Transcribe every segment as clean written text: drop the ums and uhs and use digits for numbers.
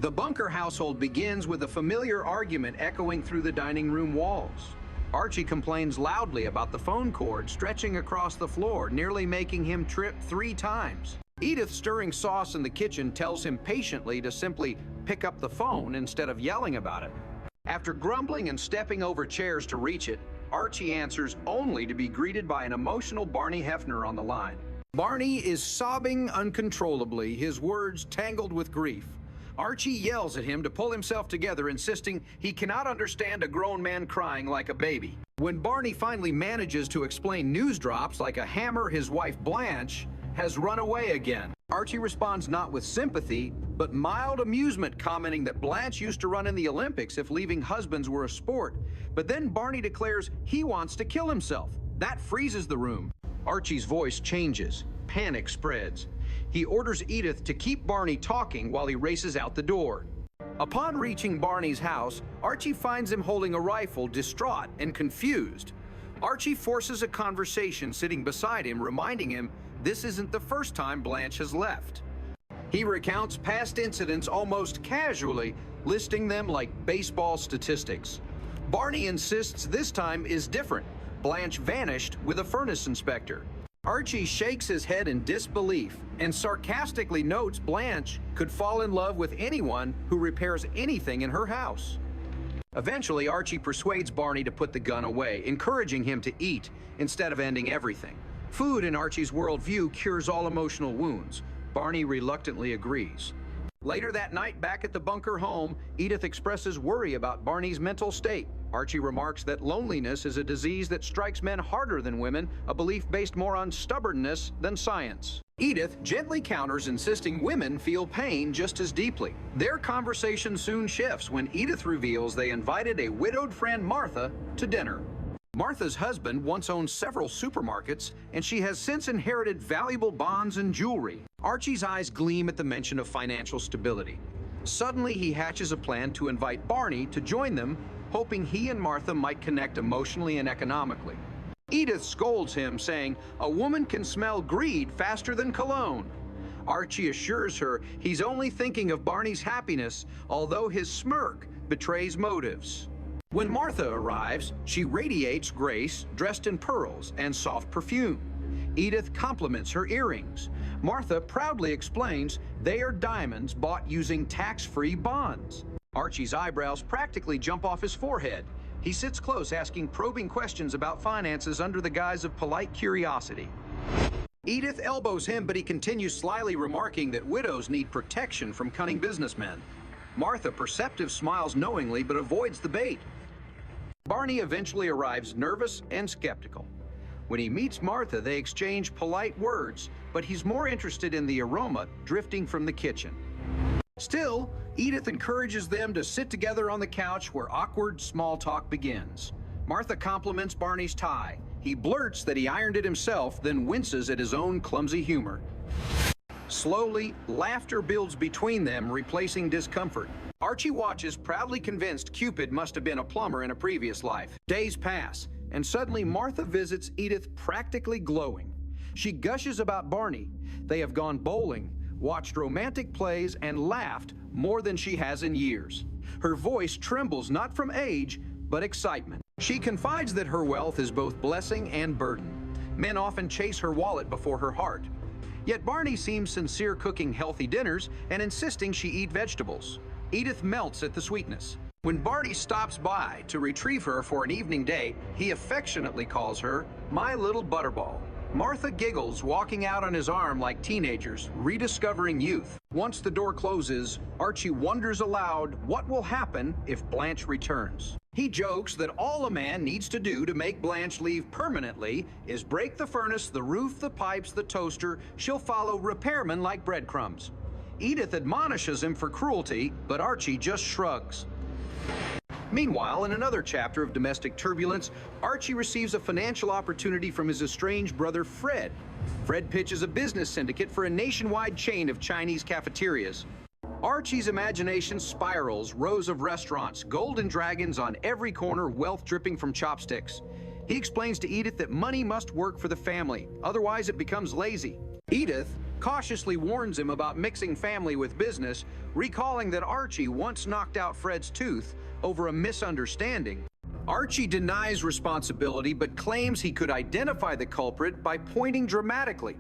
The Bunker household begins with a familiar argument echoing through the dining room walls. Archie complains loudly about the phone cord stretching across the floor, nearly making him trip 3 times. Edith, stirring sauce in the kitchen, tells him patiently to simply pick up the phone instead of yelling about it. After grumbling and stepping over chairs to reach it, Archie answers only to be greeted by an emotional Barney Hefner on the line. Barney is sobbing uncontrollably, his words tangled with grief. Archie yells at him to pull himself together, insisting he cannot understand a grown man crying like a baby. When Barney finally manages to explain news drops like a hammer his wife Blanche has run away again, Archie responds not with sympathy, but mild amusement, commenting that Blanche used to run in the Olympics if leaving husbands were a sport. But then Barney declares he wants to kill himself. That freezes the room. Archie's voice changes. Panic spreads. He orders Edith to keep Barney talking while he races out the door. Upon reaching Barney's house, Archie finds him holding a rifle, distraught and confused. Archie forces a conversation sitting beside him, reminding him this isn't the first time Blanche has left. He recounts past incidents almost casually, listing them like baseball statistics. Barney insists this time is different. Blanche vanished with a furnace inspector. Archie shakes his head in disbelief and sarcastically notes Blanche could fall in love with anyone who repairs anything in her house. Eventually, Archie persuades Barney to put the gun away, encouraging him to eat instead of ending everything. Food in Archie's worldview cures all emotional wounds. Barney reluctantly agrees. Later that night, back at the Bunker home, Edith expresses worry about Barney's mental state. Archie remarks that loneliness is a disease that strikes men harder than women, a belief based more on stubbornness than science. Edith gently counters, insisting women feel pain just as deeply. Their conversation soon shifts when Edith reveals they invited a widowed friend, Martha, to dinner. Martha's husband once owned several supermarkets, and she has since inherited valuable bonds and jewelry. Archie's eyes gleam at the mention of financial stability. Suddenly, he hatches a plan to invite Barney to join them, hoping he and Martha might connect emotionally and economically. Edith scolds him, saying, "A woman can smell greed faster than cologne." Archie assures her he's only thinking of Barney's happiness, although his smirk betrays motives. When Martha arrives, she radiates grace, dressed in pearls and soft perfume. Edith compliments her earrings. Martha proudly explains they are diamonds bought using tax-free bonds. Archie's eyebrows practically jump off his forehead. He sits close, asking probing questions about finances under the guise of polite curiosity. Edith elbows him, but he continues slyly, remarking that widows need protection from cunning businessmen. Martha, perceptive, smiles knowingly but avoids the bait. Barney eventually arrives, nervous and skeptical. When he meets Martha, they exchange polite words, but he's more interested in the aroma drifting from the kitchen. Still, Edith encourages them to sit together on the couch, where awkward small talk begins. Martha compliments Barney's tie. He blurts that he ironed it himself, then winces at his own clumsy humor. Slowly, laughter builds between them, replacing discomfort. Archie watches, proudly convinced Cupid must have been a plumber in a previous life. Days pass, and suddenly Martha visits Edith, practically glowing. She gushes about Barney. They have gone bowling, watched romantic plays, and laughed more than she has in years. Her voice trembles not from age, but excitement. She confides that her wealth is both blessing and burden. Men often chase her wallet before her heart. Yet Barney seems sincere, cooking healthy dinners and insisting she eat vegetables. Edith melts at the sweetness. When Barney stops by to retrieve her for an evening date, he affectionately calls her "my little butterball." Martha giggles, walking out on his arm like teenagers, rediscovering youth. Once the door closes, Archie wonders aloud what will happen if Blanche returns. He jokes that all a man needs to do to make Blanche leave permanently is break the furnace, the roof, the pipes, the toaster. She'll follow repairmen like breadcrumbs. Edith admonishes him for cruelty, but Archie just shrugs. Meanwhile, in another chapter of domestic turbulence, Archie receives a financial opportunity from his estranged brother, Fred. Fred pitches a business syndicate for a nationwide chain of Chinese cafeterias. Archie's imagination spirals, rows of restaurants, golden dragons on every corner, wealth dripping from chopsticks. He explains to Edith that money must work for the family, otherwise it becomes lazy. Edith, cautiously warns him about mixing family with business, recalling that Archie once knocked out Fred's tooth over a misunderstanding. Archie denies responsibility but claims he could identify the culprit by pointing dramatically.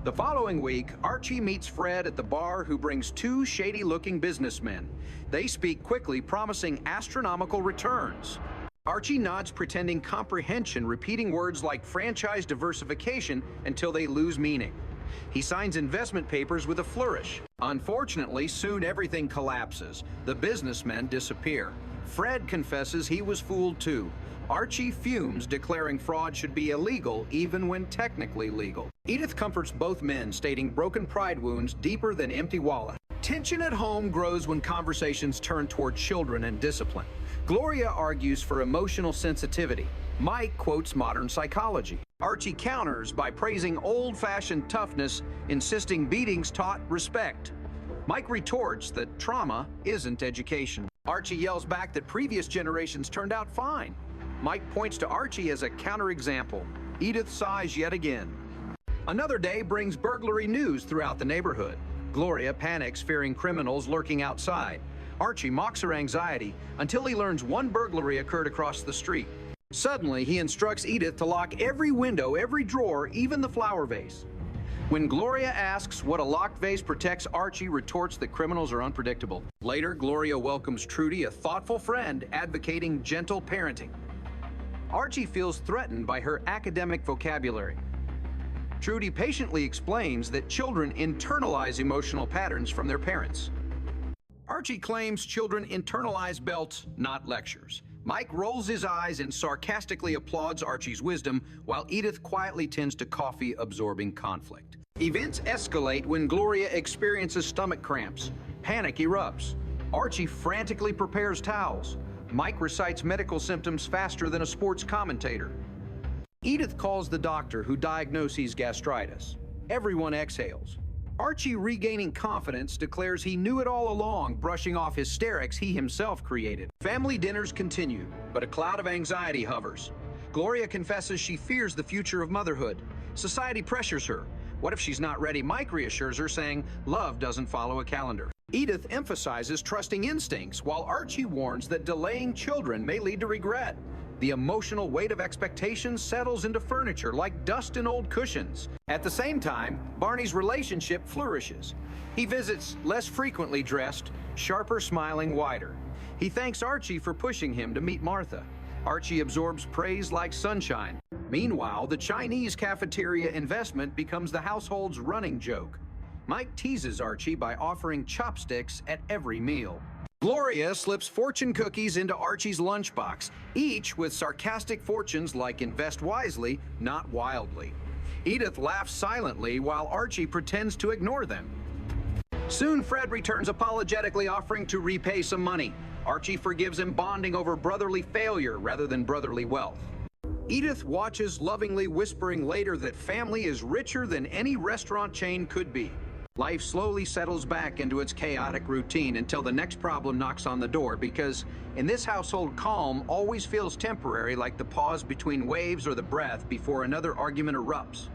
The following week, Archie meets Fred at the bar, who brings two shady-looking businessmen. They speak quickly, promising astronomical returns. Archie nods, pretending comprehension, repeating words like franchise diversification until they lose meaning. He signs investment papers with a flourish. Unfortunately, soon everything collapses. The businessmen disappear. Fred confesses he was fooled too. Archie fumes, declaring fraud should be illegal even when technically legal. Edith comforts both men, stating broken pride wounds deeper than empty wallet. Tension at home grows when conversations turn toward children and discipline. Gloria argues for emotional sensitivity. Mike quotes modern psychology. Archie counters by praising old-fashioned toughness, insisting beatings taught respect. Mike retorts that trauma isn't education. Archie yells back that previous generations turned out fine. Mike points to Archie as a counterexample. Edith sighs yet again. Another day brings burglary news throughout the neighborhood. Gloria panics, fearing criminals lurking outside. Archie mocks her anxiety until he learns one burglary occurred across the street. Suddenly, he instructs Edith to lock every window, every drawer, even the flower vase. When Gloria asks what a locked vase protects, Archie retorts that criminals are unpredictable. Later, Gloria welcomes Trudy, a thoughtful friend advocating gentle parenting. Archie feels threatened by her academic vocabulary. Trudy patiently explains that children internalize emotional patterns from their parents. Archie claims children internalize belts, not lectures. Mike rolls his eyes and sarcastically applauds Archie's wisdom, while Edith quietly tends to coffee, absorbing conflict. Events escalate when Gloria experiences stomach cramps. Panic erupts. Archie frantically prepares towels. Mike recites medical symptoms faster than a sports commentator. Edith calls the doctor, who diagnoses gastritis. Everyone exhales. Archie, regaining confidence, declares he knew it all along, brushing off hysterics he himself created. Family dinners continue, but a cloud of anxiety hovers. Gloria confesses she fears the future of motherhood. Society pressures her. What if she's not ready? Mike reassures her, saying love doesn't follow a calendar. Edith emphasizes trusting instincts, while Archie warns that delaying children may lead to regret. The emotional weight of expectations settles into furniture like dust in old cushions. At the same time, Barney's relationship flourishes. He visits, less frequently dressed, sharper smiling, wider. He thanks Archie for pushing him to meet Martha. Archie absorbs praise like sunshine. Meanwhile, the Chinese cafeteria investment becomes the household's running joke. Mike teases Archie by offering chopsticks at every meal. Gloria slips fortune cookies into Archie's lunchbox, each with sarcastic fortunes like invest wisely, not wildly. Edith laughs silently while Archie pretends to ignore them. Soon Fred returns apologetically, offering to repay some money. Archie forgives him, bonding over brotherly failure rather than brotherly wealth. Edith watches, lovingly whispering later that family is richer than any restaurant chain could be. Life slowly settles back into its chaotic routine until the next problem knocks on the door, because in this household, calm always feels temporary, like the pause between waves or the breath before another argument erupts.